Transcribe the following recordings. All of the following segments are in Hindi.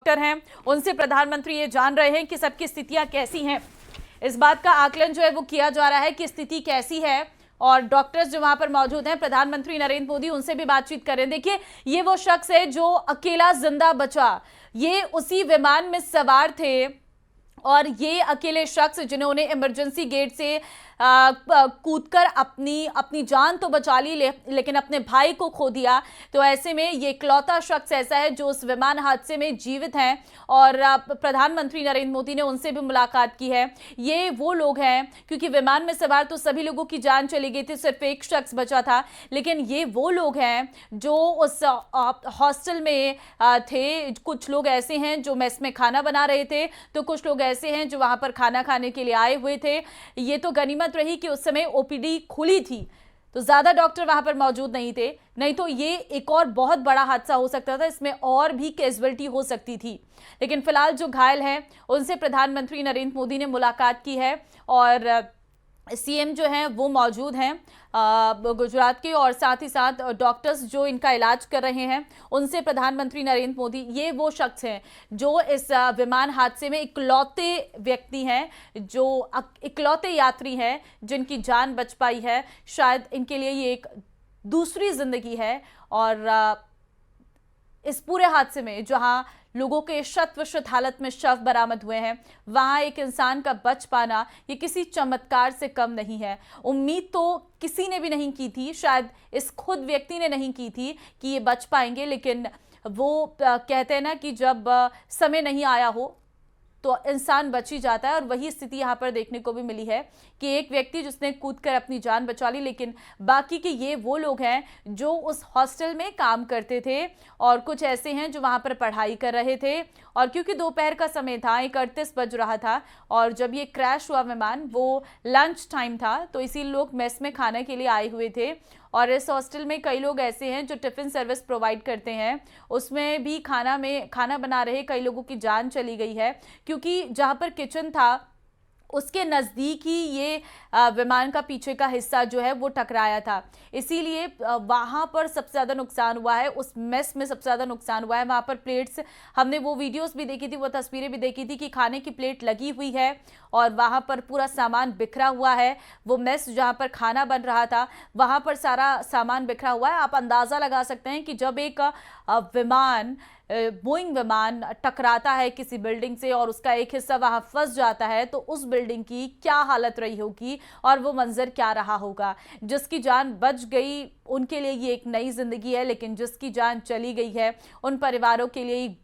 डॉक्टर हैं, उनसे प्रधानमंत्री ये जान रहे हैं कि सबकी स्थितियां कैसी हैं। इस बात का आकलन जो है वो किया जा रहा है कि स्थिति कैसी है, और डॉक्टर्स जो वहां पर मौजूद हैं, प्रधानमंत्री नरेंद्र मोदी उनसे भी बातचीत करें। देखिए, ये वो शख्स है जो अकेला जिंदा बचा। ये उसी विमान में सवार थे और ये अकेले शख्स जिन्होंने इमरजेंसी गेट से कूदकर अपनी जान तो बचा ली, लेकिन अपने भाई को खो दिया। तो ऐसे में ये इकलौता शख्स ऐसा है जो उस विमान हादसे में जीवित है, और प्रधानमंत्री नरेंद्र मोदी ने उनसे भी मुलाकात की है। ये वो लोग हैं, क्योंकि विमान में सवार तो सभी लोगों की जान चली गई थी, सिर्फ एक शख्स बचा था, लेकिन ये वो लोग हैं जो उस हॉस्टल में थे। कुछ लोग ऐसे हैं जो मेस में खाना बना रहे थे, तो कुछ लोग ऐसे हैं जो वहां पर खाना खाने के लिए आए हुए थे। ये तो गनीमत रही कि उस समय ओपीडी खुली थी, तो ज्यादा डॉक्टर वहां पर मौजूद नहीं थे, नहीं तो ये एक और बहुत बड़ा हादसा हो सकता था। इसमें और भी कैजुअलिटी हो सकती थी। लेकिन फिलहाल जो घायल हैं उनसे प्रधानमंत्री नरेंद्र मोदी ने मुलाकात की है, और सीएम जो हैं वो मौजूद हैं गुजरात के, और साथ ही साथ डॉक्टर्स जो इनका इलाज कर रहे हैं उनसे प्रधानमंत्री नरेंद्र मोदी, ये वो शख्स हैं जो इस विमान हादसे में इकलौते व्यक्ति हैं, जो इकलौते यात्री हैं जिनकी जान बच पाई है। शायद इनके लिए ये एक दूसरी जिंदगी है। और इस पूरे हादसे में जहां लोगों के शत विशत हालत में शव बरामद हुए हैं, वहां एक इंसान का बच पाना ये किसी चमत्कार से कम नहीं है। उम्मीद तो किसी ने भी नहीं की थी, शायद इस खुद व्यक्ति ने नहीं की थी कि ये बच पाएंगे, लेकिन वो कहते हैं ना कि जब समय नहीं आया हो तो इंसान बच ही जाता है। और वही स्थिति यहाँ पर देखने को भी मिली है कि एक व्यक्ति जिसने कूदकर अपनी जान बचा ली, लेकिन बाकी के ये वो लोग हैं जो उस हॉस्टल में काम करते थे, और कुछ ऐसे हैं जो वहाँ पर पढ़ाई कर रहे थे। और क्योंकि दोपहर का समय था, 1:38 बज रहा था, और जब ये क्रैश हुआ विमान वो लंच टाइम था, तो इसी लोग मेस में खाने के लिए आए हुए थे। और इस हॉस्टल में कई लोग ऐसे हैं जो टिफिन सर्विस प्रोवाइड करते हैं, उसमें भी खाना बना रहे कई लोगों की जान चली गई है, क्योंकि जहां पर किचन था उसके नज़दीक ही ये विमान का पीछे का हिस्सा जो है वो टकराया था। इसीलिए वहाँ पर सबसे ज़्यादा नुकसान हुआ है, उस मेस में सबसे ज़्यादा नुकसान हुआ है। वहाँ पर प्लेट्स, हमने वो वीडियोस भी देखी थी, वो तस्वीरें भी देखी थी कि खाने की प्लेट लगी हुई है और वहाँ पर पूरा सामान बिखरा हुआ है। वो मेस जहाँ पर खाना बन रहा था वहाँ पर सारा सामान बिखरा हुआ है। आप अंदाज़ा लगा सकते हैं कि जब एक विमान, बोइंग विमान टकराता है किसी बिल्डिंग से और उसका एक हिस्सा वहां फंस जाता है, तो उस बिल्डिंग की क्या हालत रही होगी और वो मंजर क्या रहा होगा। जिसकी जान बच गई उनके लिए ये एक नई जिंदगी है, लेकिन जिसकी जान चली गई है उन परिवारों के लिए एक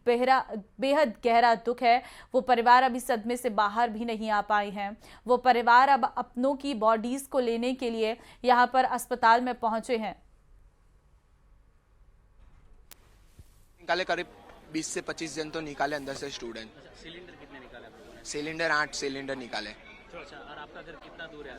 बेहद गहरा दुख है। वो परिवार अभी सदमे से बाहर भी नहीं आ पाए हैं। वो परिवार अब अपनों की बॉडीज को लेने के लिए यहाँ पर अस्पताल में पहुंचे हैं। निकाले करीब 20 से 25 जन तो निकाले अंदर से स्टूडेंट। सिलेंडर कितने निकाले आपने? सिलेंडर 8 सिलेंडर निकाले। अच्छा, और आपका घर कितना दूर है?